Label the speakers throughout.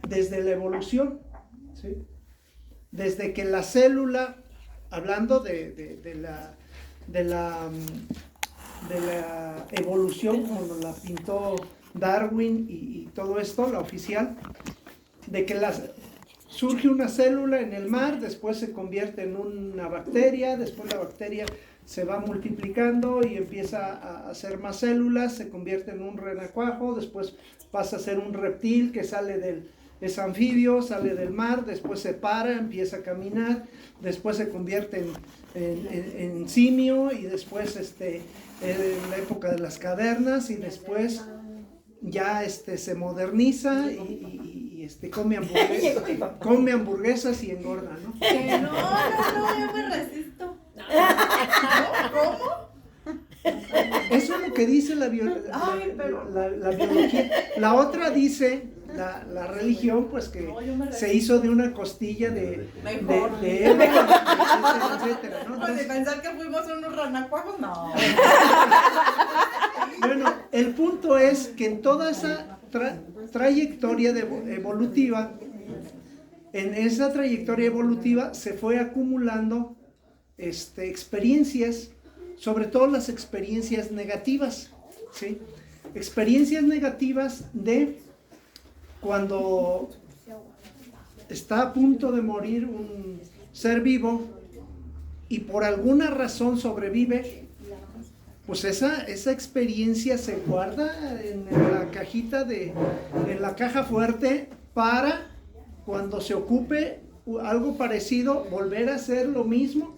Speaker 1: desde la evolución, ¿sí? Desde que la célula, hablando de la evolución como nos la pintó Darwin y todo esto, la oficial, de que surge una célula en el mar, después se convierte en una bacteria, después la bacteria se va multiplicando y empieza a hacer más células, se convierte en un renacuajo, después pasa a ser un reptil que es anfibio, sale del mar, después se para, empieza a caminar, después se convierte en simio y después en la época de las cavernas y después ya se moderniza y come hamburguesas y engorda, ¿no?
Speaker 2: Que no, yo me resisto. ¿Cómo?
Speaker 1: Eso es lo que dice la biología. La otra dice, la religión, pues que se hizo de una costilla de Eva, etcétera, ¿no?
Speaker 2: Pues de pensar que fuimos unos ranacuajos, no.
Speaker 1: Bueno, el punto es que en toda esa trayectoria evolutiva, en esa trayectoria evolutiva se fue acumulando experiencias, sobre todo las experiencias negativas, ¿sí? Experiencias negativas de cuando está a punto de morir un ser vivo y por alguna razón sobrevive, pues esa experiencia se guarda en la cajita en la caja fuerte para cuando se ocupe algo parecido, volver a hacer lo mismo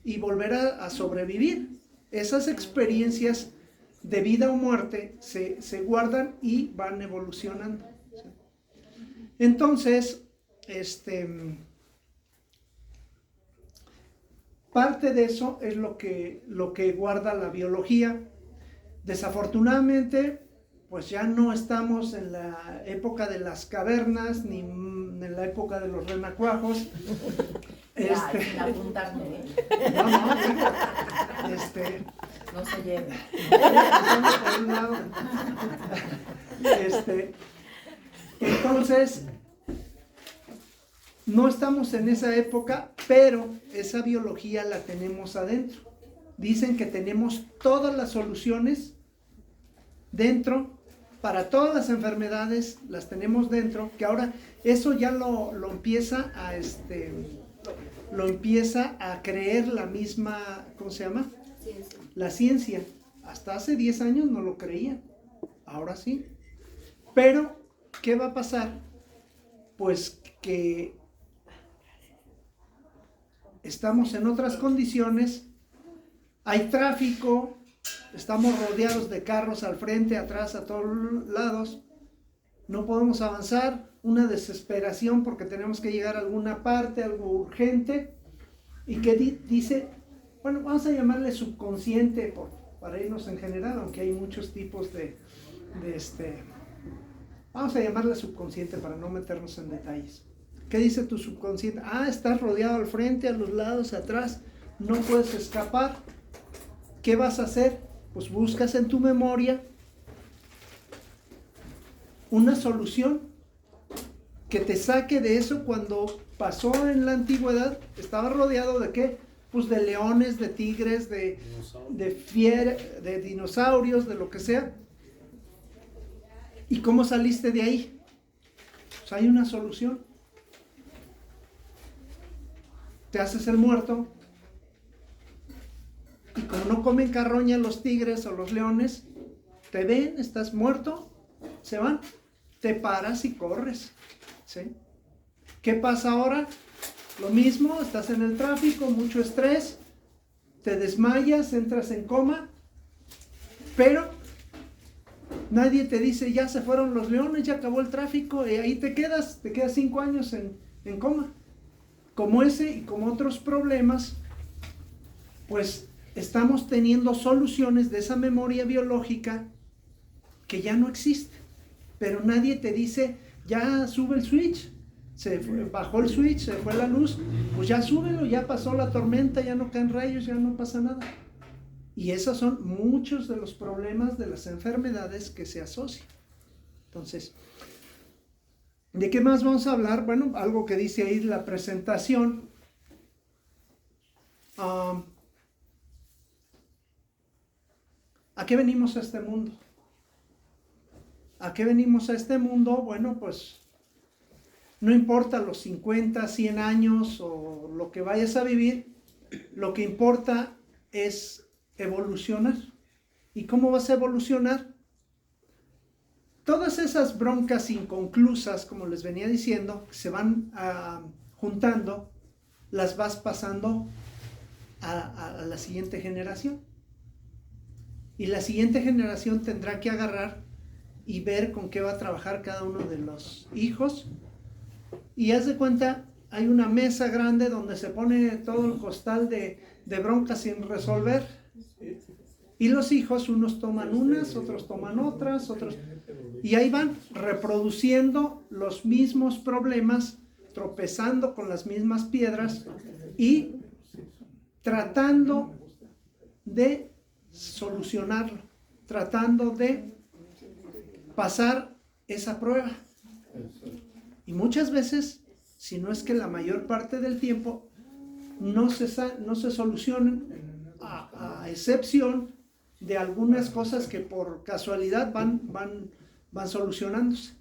Speaker 1: y volver a sobrevivir. Esas experiencias de vida o muerte se guardan y van evolucionando. Entonces, parte de eso es lo que guarda la biología. Desafortunadamente, pues ya no estamos en la época de las cavernas, ni en la época de los renacuajos.
Speaker 2: Sin apuntarme, ¿eh?
Speaker 1: No,
Speaker 2: no se lleve.
Speaker 1: Entonces, no estamos en esa época, pero esa biología la tenemos adentro. Dicen que tenemos todas las soluciones dentro, para todas las enfermedades las tenemos dentro, que ahora eso ya lo empieza a creer la misma, ¿cómo se llama?
Speaker 3: Ciencia.
Speaker 1: La ciencia. Hasta hace 10 años no lo creían, ahora sí. Pero, ¿qué va a pasar? Pues que estamos en otras condiciones, hay tráfico, estamos rodeados de carros al frente, atrás, a todos lados, no podemos avanzar, una desesperación porque tenemos que llegar a alguna parte, algo urgente, y que dice, bueno, vamos a llamarle subconsciente para irnos en general, aunque hay muchos tipos vamos a llamarle subconsciente para no meternos en detalles. ¿Qué dice tu subconsciente? Estás rodeado al frente, a los lados, atrás, no puedes escapar. ¿Qué vas a hacer? Pues buscas en tu memoria una solución que te saque de eso. Cuando pasó en la antigüedad, estaba rodeado ¿de qué? Pues de leones, de tigres, de dinosaurios, de lo que sea. ¿Y cómo saliste de ahí? Pues hay una solución. Te haces el muerto, y como no comen carroña los tigres o los leones, te ven, estás muerto, se van, te paras y corres, ¿sí? ¿Qué pasa ahora? Lo mismo, estás en el tráfico, mucho estrés, te desmayas, entras en coma, pero nadie te dice, ya se fueron los leones, ya acabó el tráfico, y ahí te quedas 5 años en coma. Como ese y como otros problemas, pues estamos teniendo soluciones de esa memoria biológica que ya no existe, pero nadie te dice, ya sube el switch, bajó el switch, se fue la luz, pues ya súbelo, ya pasó la tormenta, ya no caen rayos, ya no pasa nada. Y esos son muchos de los problemas de las enfermedades que se asocian. Entonces, ¿De qué más vamos a hablar? Bueno, algo que dice ahí la presentación. ¿A qué venimos a este mundo? ¿A qué venimos a este mundo? Bueno, pues no importa los 50, 100 años o lo que vayas a vivir, lo que importa es evolucionar. ¿Y cómo vas a evolucionar? Todas esas broncas inconclusas, como les venía diciendo, que se van juntando, las vas pasando a la siguiente generación. Y la siguiente generación tendrá que agarrar y ver con qué va a trabajar cada uno de los hijos. Y haz de cuenta, hay una mesa grande donde se pone todo el costal de broncas sin resolver. Y los hijos, unos toman unas, otros toman otras, otros... Y ahí van reproduciendo los mismos problemas, tropezando con las mismas piedras y tratando de solucionarlo, tratando de pasar esa prueba. Y muchas veces, si no es que la mayor parte del tiempo, no se solucionan, a excepción de algunas cosas que por casualidad van solucionándose.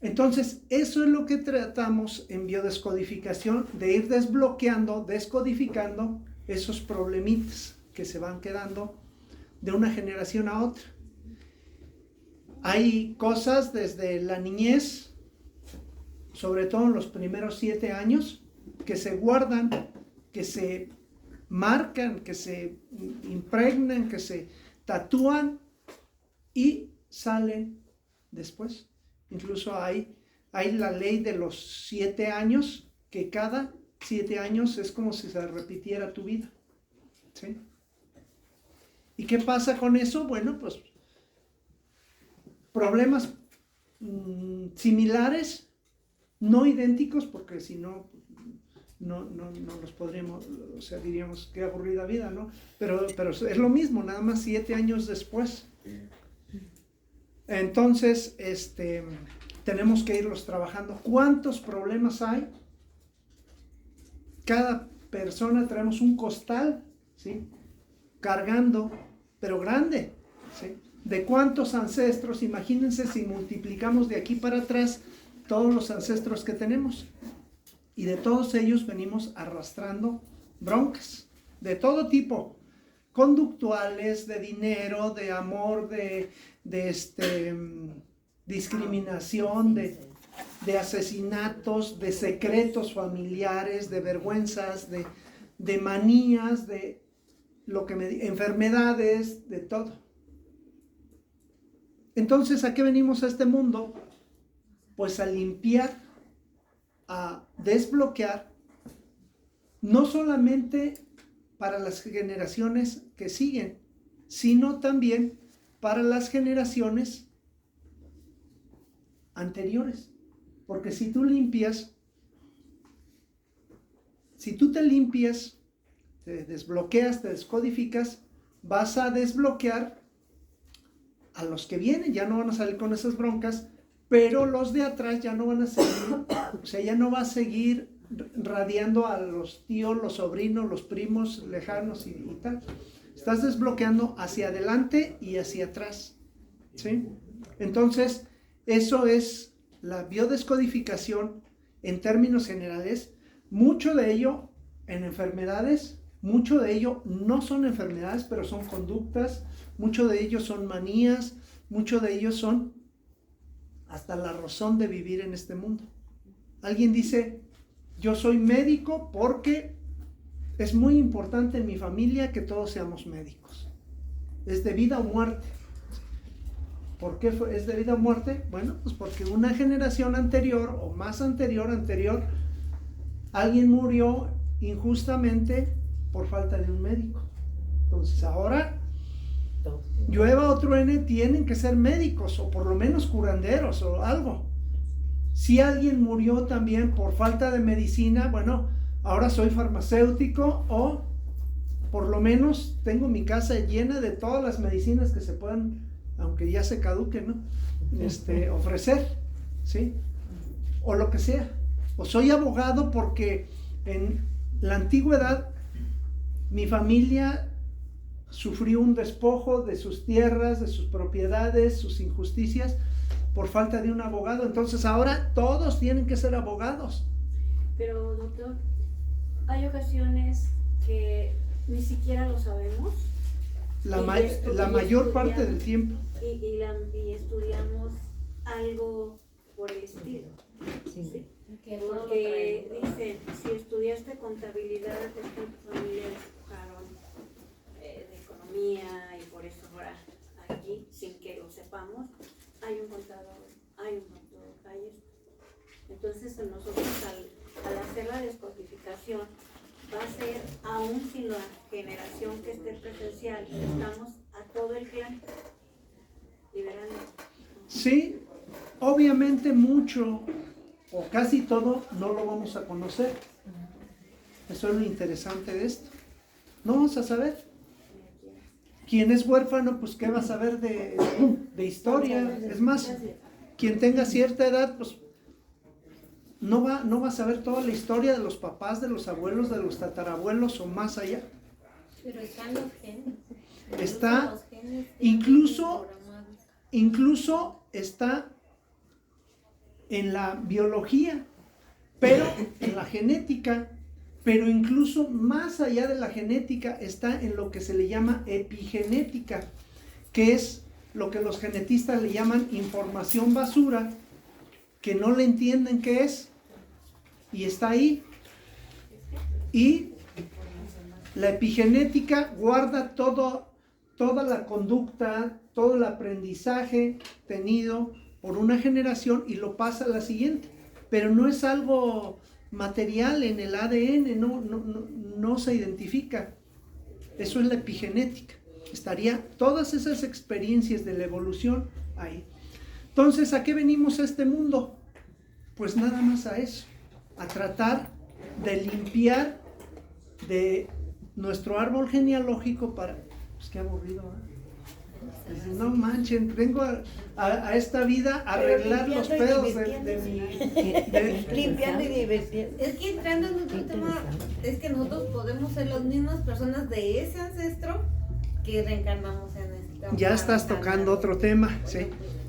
Speaker 1: Entonces, eso es lo que tratamos en biodescodificación, de ir desbloqueando, descodificando esos problemitas que se van quedando de una generación a otra. Hay cosas desde la niñez, sobre todo en los primeros 7 años, que se guardan, que se marcan, que se impregnan, que se tatúan y salen después. Incluso hay la ley de los 7 años, que cada 7 años es como si se repitiera tu vida. ¿Sí? ¿Y qué pasa con eso? Bueno, pues problemas similares, no idénticos, porque si no, no los podríamos, o sea, diríamos qué aburrida vida, ¿no? Pero es lo mismo, nada más 7 años después. Entonces, tenemos que irlos trabajando. ¿Cuántos problemas hay? Cada persona traemos un costal, ¿sí? Cargando, pero grande, ¿sí? ¿De cuántos ancestros? Imagínense si multiplicamos de aquí para atrás todos los ancestros que tenemos. Y de todos ellos venimos arrastrando broncas de todo tipo, conductuales, de dinero, de amor, de discriminación, de asesinatos, de secretos familiares, de vergüenzas, de manías, de enfermedades, de todo. Entonces, ¿a qué venimos a este mundo? Pues a limpiar, a desbloquear, no solamente para las generaciones que siguen, sino también para las generaciones anteriores. Porque si tú te limpias, te desbloqueas, te descodificas, vas a desbloquear a los que vienen, ya no van a salir con esas broncas, pero los de atrás ya no van a seguir, o sea, ya no va a seguir radiando a los tíos, los sobrinos, los primos lejanos y tal. Estás desbloqueando hacia adelante y hacia atrás, ¿sí? Entonces, eso es la biodescodificación en términos generales. Mucho de ello en enfermedades, mucho de ello no son enfermedades, pero son conductas, mucho de ello son manías, mucho de ello son hasta la razón de vivir en este mundo. Alguien dice, yo soy médico porque es muy importante en mi familia que todos seamos médicos. Es de vida o muerte. ¿Por qué es de vida o muerte? Bueno, pues porque una generación anterior o más anterior, alguien murió injustamente por falta de un médico. Entonces ahora, llueva o truene, tienen que ser médicos o por lo menos curanderos o algo. Si alguien murió también por falta de medicina, bueno, ahora soy farmacéutico o por lo menos tengo mi casa llena de todas las medicinas que se puedan, aunque ya se caduquen, ¿no? Ofrecer, ¿sí? O lo que sea. O soy abogado porque en la antigüedad mi familia sufrió un despojo de sus tierras, de sus propiedades, sus injusticias, por falta de un abogado. Entonces ahora todos tienen que ser abogados.
Speaker 3: Pero, doctor, hay ocasiones que ni siquiera lo sabemos.
Speaker 1: La mayor parte del tiempo.
Speaker 3: Y estudiamos algo por el estilo.
Speaker 4: Sí.
Speaker 3: Porque dicen, si estudiaste contabilidad, es que tu familia escojaron de economía y por eso ahora aquí, sin que lo sepamos, hay un contador, hay un doctor, hay esto. Entonces nosotros al hacer la descodificación va a ser, aún sin la generación que esté presencial, estamos a todo el clan liberando.
Speaker 1: Sí, obviamente mucho o casi todo no lo vamos a conocer. Eso es lo interesante de esto. No vamos a saber. Quien es huérfano, pues ¿qué va a saber de historia? Es más, quien tenga cierta edad, pues no va a saber toda la historia de los papás, de los abuelos, de los tatarabuelos o más allá.
Speaker 4: Pero están los genes.
Speaker 1: Está,
Speaker 4: Los genes
Speaker 1: incluso está en la biología, pero en la genética, pero incluso más allá de la genética está en lo que se le llama epigenética, que es lo que los genetistas le llaman información basura, que no le entienden qué es, y está ahí. Y la epigenética guarda toda la conducta, todo el aprendizaje tenido por una generación y lo pasa a la siguiente, pero no es algo material en el ADN, no se identifica. Eso es la epigenética. Estaría todas esas experiencias de la evolución ahí. Entonces, ¿a qué venimos a este mundo? Pues nada más a eso, a tratar de limpiar de nuestro árbol genealógico para... Pues qué aburrido, ¿eh? No manchen, vengo a esta vida a arreglar los pedos de mi...
Speaker 5: Limpiando y divirtiendo.
Speaker 2: Es que entrando en otro tema, es que nosotros podemos ser las mismas personas de ese ancestro que reencarnamos en esta.
Speaker 1: Ya estás tocando otro tema, ¿sí?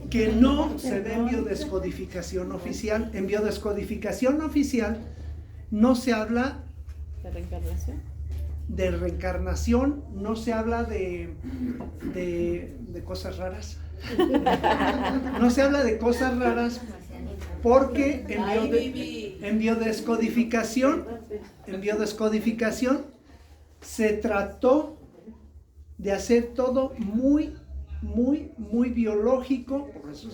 Speaker 1: Que no se ve en biodescodificación oficial. En biodescodificación oficial no se habla
Speaker 5: ¿La reencarnación?
Speaker 1: de reencarnación, no se habla de cosas raras. No se habla de cosas raras porque en biodescodificación se trató de hacer todo muy biológico. Por eso,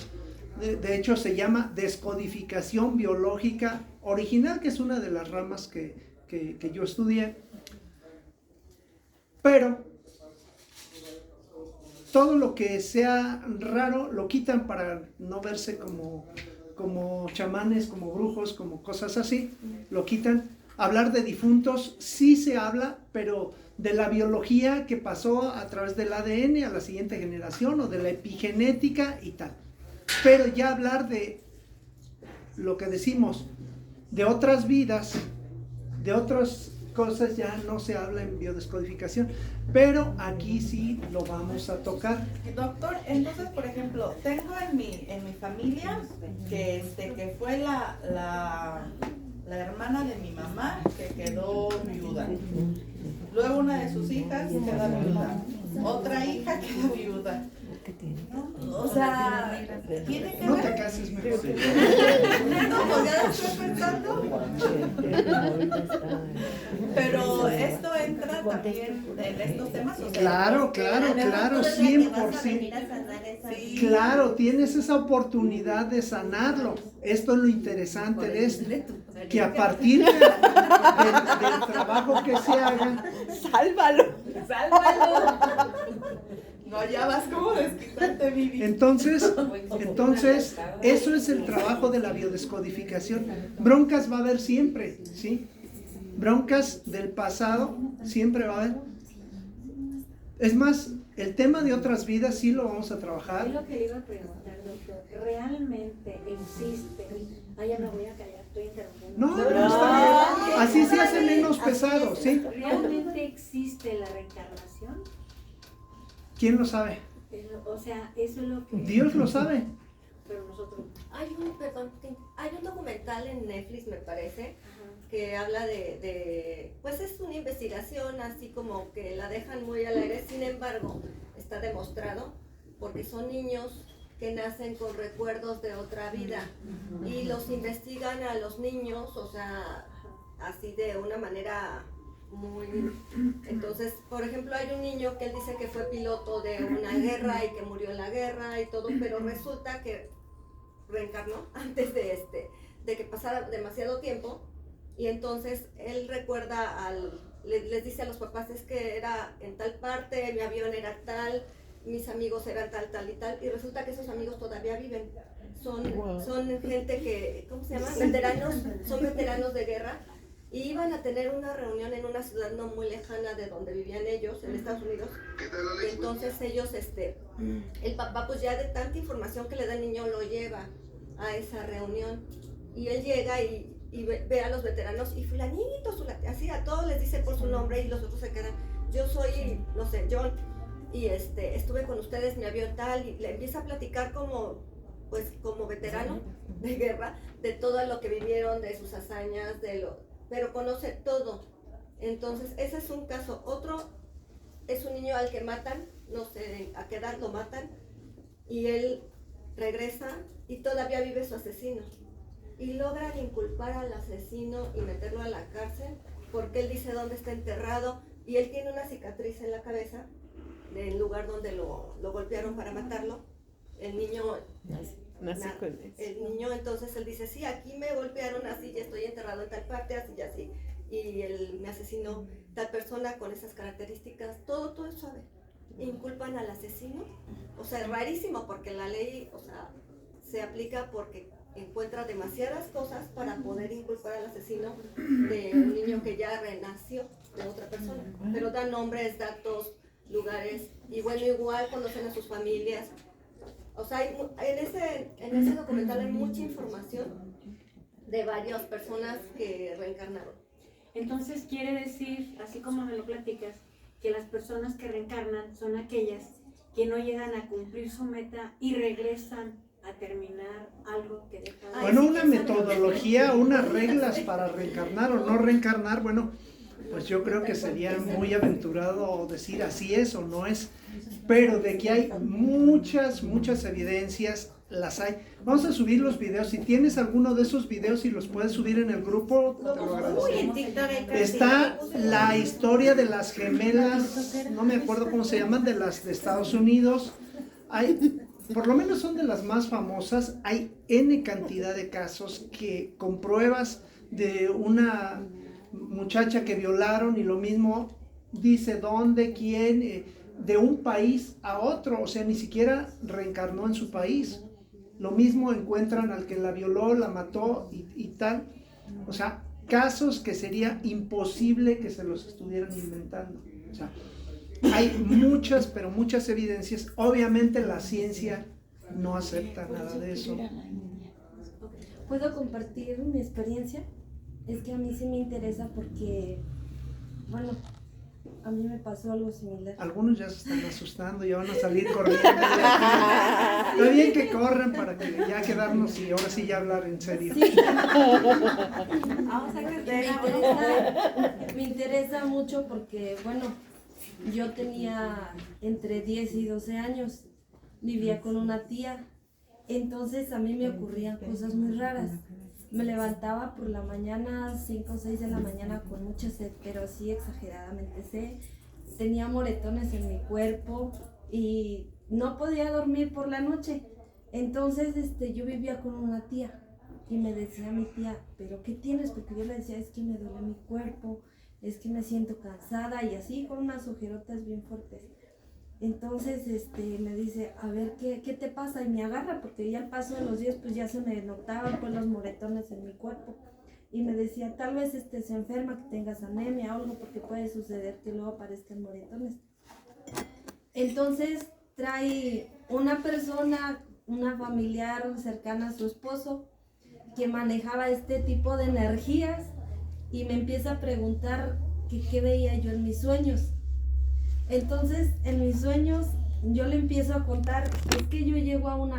Speaker 1: de hecho se llama descodificación biológica original, que es una de las ramas que yo estudié. Pero todo lo que sea raro lo quitan para no verse como chamanes, como brujos, como cosas así, lo quitan. Hablar de difuntos sí se habla, pero de la biología que pasó a través del ADN a la siguiente generación o de la epigenética y tal. Pero ya hablar de lo que decimos, de otras vidas, de otras cosas, ya no se habla en biodescodificación, pero aquí sí lo vamos a tocar.
Speaker 2: Doctor, entonces, por ejemplo, tengo en mi familia que fue la hermana de mi mamá que quedó viuda. Luego una de sus hijas queda viuda. Otra hija queda viuda. O sea, tiene que
Speaker 1: No
Speaker 2: ver.
Speaker 1: te cases mejor.
Speaker 2: No, pues ya lo estoy pensando. Pero esto entra también en estos temas. O sea,
Speaker 1: Claro, 100%.
Speaker 2: Sí.
Speaker 1: Claro, tienes esa oportunidad de sanarlo. Esto es lo interesante de esto. Que a partir del trabajo que se haga,
Speaker 5: ¡Sálvalo!
Speaker 2: No, ya vas como desquitarte, Vivi.
Speaker 1: entonces, eso es el trabajo de la biodescodificación. Broncas va a haber siempre, ¿sí? Broncas del pasado siempre va a haber. Es más, El tema de otras vidas sí lo vamos a
Speaker 3: Es
Speaker 1: trabajar.
Speaker 3: lo que le iba a preguntar, doctor. ¿Realmente existe? Ay, ya me voy a callar, estoy interrumpiendo.
Speaker 1: No, no, está bien. Así se hace menos pesado, ¿sí?
Speaker 3: ¿Realmente existe la reencarnación?
Speaker 1: ¿Quién lo sabe?
Speaker 3: O sea, eso es lo que...
Speaker 1: Dios lo sabe.
Speaker 3: Pero nosotros...
Speaker 6: Hay un documental en Netflix, me parece,
Speaker 3: Ajá.
Speaker 6: que habla pues es una investigación así como que la dejan muy al aire, sin embargo, está demostrado, porque son niños que nacen con recuerdos de otra vida y los investigan a los niños, o sea, así de una manera muy... Entonces, por ejemplo, hay un niño que él dice que fue piloto de una guerra y que murió en la guerra y todo, pero resulta que reencarnó antes de que pasara demasiado tiempo, y entonces él recuerda les dice a los papás, es que era en tal parte, mi avión era tal, mis amigos eran tal, tal y tal, y resulta que esos amigos todavía viven. Son gente que, ¿cómo se llama? Veteranos, son veteranos de guerra, y iban a tener una reunión en una ciudad no muy lejana de donde vivían ellos, en Estados Unidos. Y entonces ellos, el papá pues ya de tanta información que le da el niño lo lleva a esa reunión, y él llega y ve a los veteranos y fulanito, así a todos les dice por su nombre, y los otros se quedan, yo soy, no sé, John, y estuve con ustedes, mi avión tal, y le empieza a platicar como veterano de guerra, de todo lo que vivieron, de sus hazañas, pero conoce todo. Entonces ese es un caso. Otro es un niño al que matan, no sé a qué edad lo matan, y él regresa y todavía vive su asesino, y logran inculpar al asesino y meterlo a la cárcel porque él dice dónde está enterrado, y él tiene una cicatriz en la cabeza del lugar donde lo golpearon para matarlo. El niño entonces él dice, sí, aquí me golpearon así, ya estoy enterrado en tal parte, así y así, y él me asesinó tal persona con esas características, todo eso sabe. Inculpan al asesino, o sea, es rarísimo porque la ley, o sea, se aplica porque encuentra demasiadas cosas para poder inculpar al asesino de un niño que ya renació de otra persona, pero da nombres, datos, lugares, y bueno, igual conocen a sus familias. O sea, en ese documental hay mucha información de varias personas que reencarnaron.
Speaker 3: Entonces quiere decir, así como me lo platicas, que las personas que reencarnan son aquellas que no llegan a cumplir su meta y regresan a terminar algo que dejaron.
Speaker 1: Bueno, una metodología, unas reglas para reencarnar o no reencarnar, bueno, pues yo creo que sería muy aventurado decir así es o no es, pero de que hay muchas evidencias, las hay. Vamos a subir los videos. Si tienes alguno de esos videos y los puedes subir en el grupo, te lo agradecemos. Está la historia de las gemelas, no me acuerdo cómo se llaman, de las de Estados Unidos. Hay, por lo menos son de las más famosas. Hay N cantidad de casos que con pruebas de una muchacha que violaron, y lo mismo dice dónde, quién, de un país a otro, o sea, ni siquiera reencarnó en su país. Lo mismo encuentran al que la violó, la mató y tal. O sea, casos que sería imposible que se los estuvieran inventando. O sea, hay muchas, pero muchas evidencias. Obviamente la ciencia no acepta nada de eso.
Speaker 7: ¿Puedo compartir mi experiencia? Es que a mí sí me interesa porque, bueno, a mí me pasó algo similar.
Speaker 1: Algunos ya se están asustando, ya van a salir corriendo. Está bien que corran para que ya quedarnos y ahora sí ya hablar en serio.
Speaker 7: Sí. Me interesa mucho porque, bueno, yo tenía entre 10 y 12 años, vivía con una tía, entonces a mí me ocurrían cosas muy raras. Me levantaba por la mañana, 5 o 6 de la mañana con mucha sed, pero así exageradamente sed. Tenía moretones en mi cuerpo y no podía dormir por la noche. Entonces yo vivía con una tía y me decía mi tía, ¿pero qué tienes? Porque yo le decía, es que me duele mi cuerpo, es que me siento cansada, y así con unas ojerotas bien fuertes. Entonces me dice, a ver, ¿qué te pasa? Y me agarra, porque ya al paso de los días pues ya se me notaban pues los moretones en mi cuerpo. Y me decía, tal vez se enferma, que tengas anemia o algo, porque puede suceder que luego aparezcan moretones. Entonces trae una persona, una familiar cercana a su esposo, que manejaba este tipo de energías y me empieza a preguntar que qué veía yo en mis sueños. Entonces, en mis sueños yo le empiezo a contar, es que yo llego a una